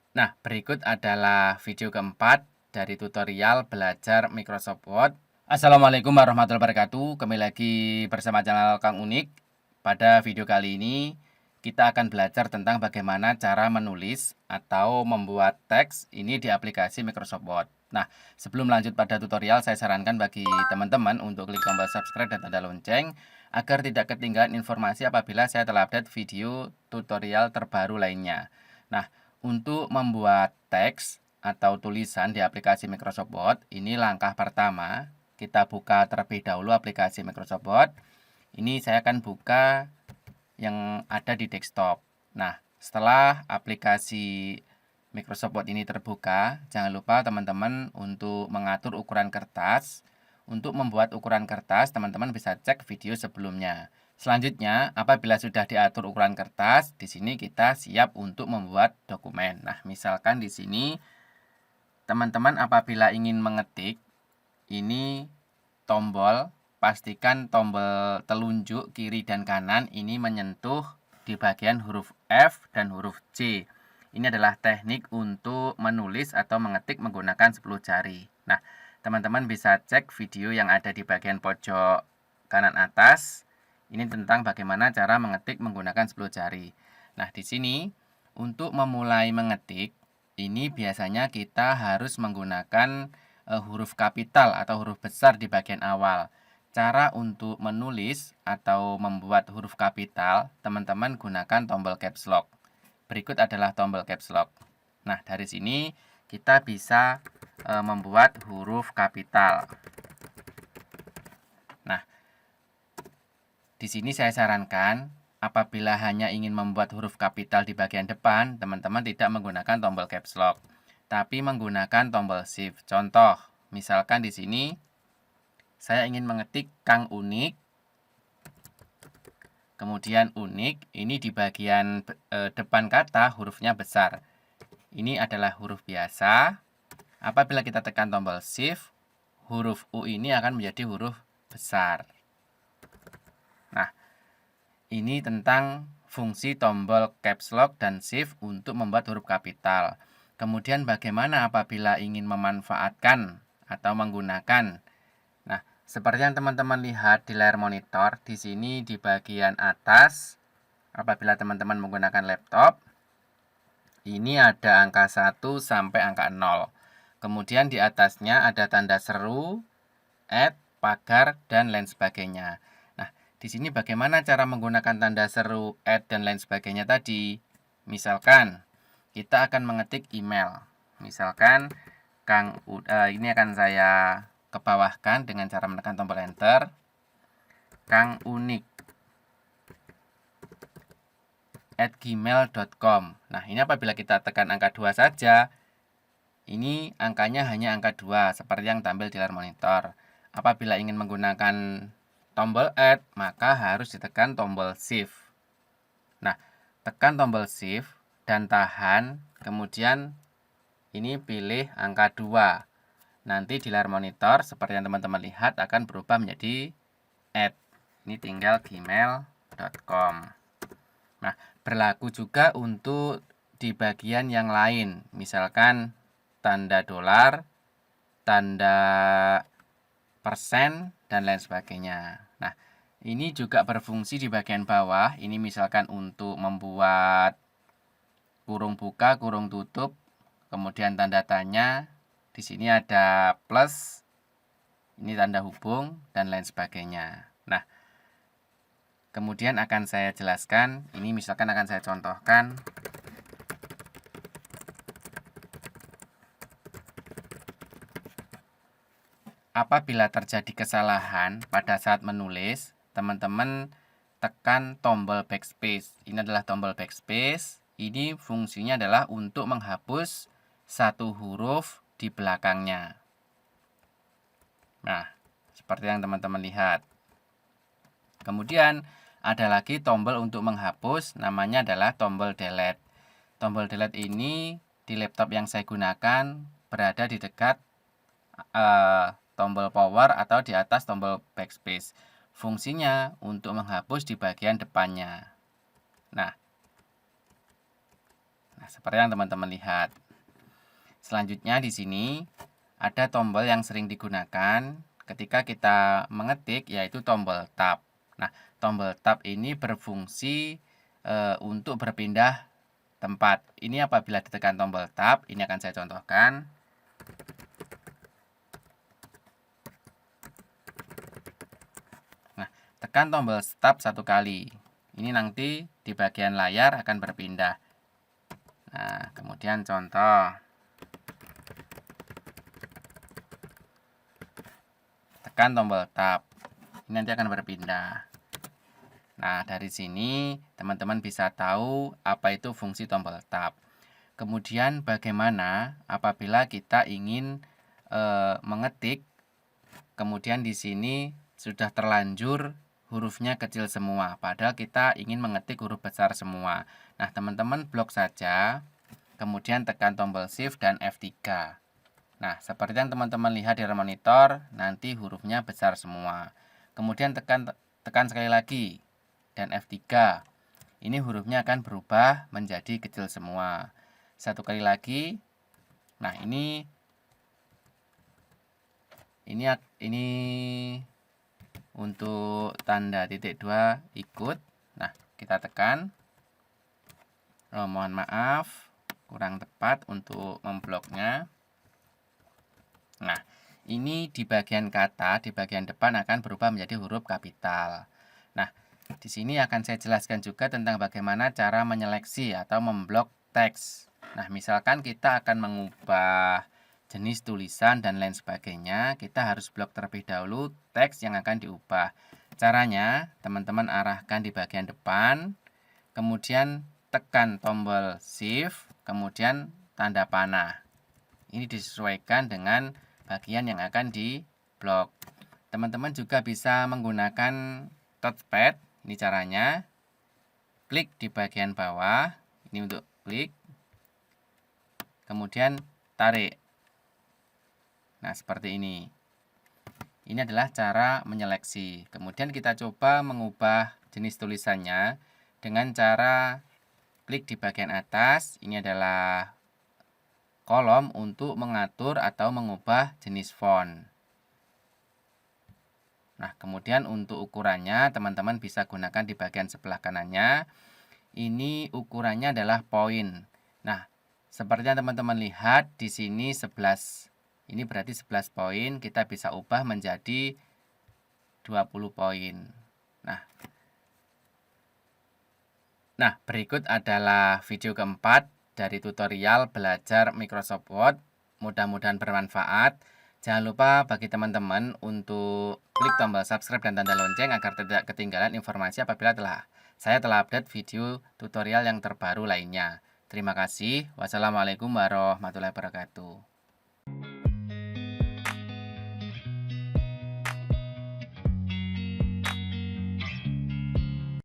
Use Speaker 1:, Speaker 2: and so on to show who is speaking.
Speaker 1: Nah, berikut adalah video keempat dari tutorial belajar Microsoft Word. Assalamualaikum warahmatullahi wabarakatuh. Kembali lagi bersama channel Kang Unik. Pada video kali ini, kita akan belajar tentang bagaimana cara menulis atau membuat teks ini di aplikasi Microsoft Word. Nah, sebelum lanjut pada tutorial, saya sarankan bagi teman-teman untuk klik tombol subscribe dan tanda lonceng agar tidak ketinggalan informasi apabila saya telah update video tutorial terbaru lainnya. Nah, untuk membuat teks atau tulisan di aplikasi Microsoft Word, ini langkah pertama. Kita buka terlebih dahulu aplikasi Microsoft Word. Ini saya akan buka yang ada di desktop. Nah, setelah aplikasi Microsoft Word ini terbuka, jangan lupa teman-teman untuk mengatur ukuran kertas. Untuk membuat ukuran kertas, teman-teman bisa cek video sebelumnya. Selanjutnya, apabila sudah diatur ukuran kertas, di sini kita siap untuk membuat dokumen. Nah, misalkan di sini teman-teman apabila ingin mengetik, ini tombol, pastikan tombol telunjuk kiri dan kanan ini menyentuh di bagian huruf F dan huruf C. Ini adalah teknik untuk menulis atau mengetik menggunakan 10 jari. Nah, teman-teman bisa cek video yang ada di bagian pojok kanan atas. Ini tentang bagaimana cara mengetik menggunakan 10 jari. Nah, di sini untuk memulai mengetik, ini biasanya kita harus menggunakan huruf kapital atau huruf besar di bagian awal. Cara untuk menulis atau membuat huruf kapital, teman-teman gunakan tombol caps lock. Berikut adalah tombol caps lock. Nah, dari sini kita bisa membuat huruf kapital. Nah, di sini saya sarankan apabila hanya ingin membuat huruf kapital di bagian depan, teman-teman tidak menggunakan tombol caps lock, tapi menggunakan tombol shift. Contoh, misalkan di sini saya ingin mengetik Kang Unik, kemudian unik, ini di bagian depan kata hurufnya besar. Ini adalah huruf biasa. Apabila kita tekan tombol shift, huruf U ini akan menjadi huruf besar. Nah, ini tentang fungsi tombol caps lock dan shift untuk membuat huruf kapital. Kemudian bagaimana apabila ingin memanfaatkan atau menggunakan. Nah, seperti yang teman-teman lihat di layar monitor, di sini di bagian atas, apabila teman-teman menggunakan laptop, ini ada angka 1 sampai angka 0. Kemudian di atasnya ada tanda seru, pagar, dan lain sebagainya. Nah, di sini bagaimana cara menggunakan tanda seru, dan lain sebagainya tadi? Misalkan, kita akan mengetik email. Misalkan, ini akan saya kebawahkan dengan cara menekan tombol enter. Kang Unik @gmail.com. Nah, ini apabila kita tekan angka 2 saja, ini angkanya hanya angka 2, seperti yang tampil di layar monitor. Apabila ingin menggunakan tombol add, maka harus ditekan tombol shift. Nah, tekan tombol shift dan tahan, kemudian ini pilih angka 2. Nanti di layar monitor, seperti yang teman-teman lihat, akan berubah menjadi add. Ini tinggal gmail.com. Nah, berlaku juga untuk di bagian yang lain. Misalkan tanda dolar, tanda persen, dan lain sebagainya. Nah, ini juga berfungsi di bagian bawah. Ini misalkan untuk membuat kurung buka, kurung tutup, kemudian tanda tanya. Di sini ada plus, ini tanda hubung, dan lain sebagainya. Nah, kemudian akan saya jelaskan. Ini misalkan akan saya contohkan. Apabila terjadi kesalahan pada saat menulis, teman-teman tekan tombol backspace. Ini adalah tombol backspace. Ini fungsinya adalah untuk menghapus satu huruf di belakangnya. Nah, seperti yang teman-teman lihat. Kemudian ada lagi tombol untuk menghapus, namanya adalah tombol delete. Tombol delete ini di laptop yang saya gunakan berada di dekat tombol power atau di atas tombol backspace. Fungsinya untuk menghapus di bagian depannya. Nah, Nah, seperti yang teman-teman lihat. Selanjutnya di sini ada tombol yang sering digunakan ketika kita mengetik, yaitu tombol tab. Nah, tombol tab ini berfungsi untuk berpindah tempat. Ini apabila ditekan tombol tab, ini akan saya contohkan. Nah, tekan tombol tab satu kali. Ini nanti di bagian layar akan berpindah. Nah, kemudian contoh. Tekan tombol tab. Ini nanti akan berpindah. Nah, dari sini teman-teman bisa tahu apa itu fungsi tombol tab. Kemudian bagaimana apabila kita ingin mengetik, kemudian di sini sudah terlanjur hurufnya kecil semua, padahal kita ingin mengetik huruf besar semua. Nah, teman-teman blok saja, kemudian tekan tombol Shift dan F3. Nah, seperti yang teman-teman lihat di monitor, nanti hurufnya besar semua. Kemudian tekan sekali lagi dan F3. Ini hurufnya akan berubah menjadi kecil semua. Satu kali lagi. Nah, ini untuk tanda titik 2 ikut. Nah, kita tekan. Mohon maaf, kurang tepat untuk membloknya. Nah, ini di bagian kata, di bagian depan akan berubah menjadi huruf kapital. Nah, di sini akan saya jelaskan juga tentang bagaimana cara menyeleksi atau memblok teks. Nah, misalkan kita akan mengubah jenis tulisan dan lain sebagainya, kita harus blok terlebih dahulu teks yang akan diubah. Caranya, teman-teman arahkan di bagian depan, kemudian tekan tombol Shift, kemudian tanda panah. Ini disesuaikan dengan bagian yang akan diblok. Teman-teman juga bisa menggunakan touchpad. Ini caranya. Klik di bagian bawah. Ini untuk klik. Kemudian tarik. Nah, seperti ini. Ini adalah cara menyeleksi. Kemudian kita coba mengubah jenis tulisannya dengan cara klik di bagian atas. Ini adalah kolom untuk mengatur atau mengubah jenis font. Nah, kemudian untuk ukurannya teman-teman bisa gunakan di bagian sebelah kanannya. Ini ukurannya adalah poin. Nah, seperti yang teman-teman lihat di sini 11. Ini berarti 11 poin, kita bisa ubah menjadi 20 poin. Nah, berikut adalah video keempat dari tutorial belajar Microsoft Word. Mudah-mudahan bermanfaat. Jangan lupa bagi teman-teman untuk klik tombol subscribe dan tanda lonceng agar tidak ketinggalan informasi apabila saya telah update video tutorial yang terbaru lainnya. Terima kasih. Wassalamualaikum warahmatullahi wabarakatuh.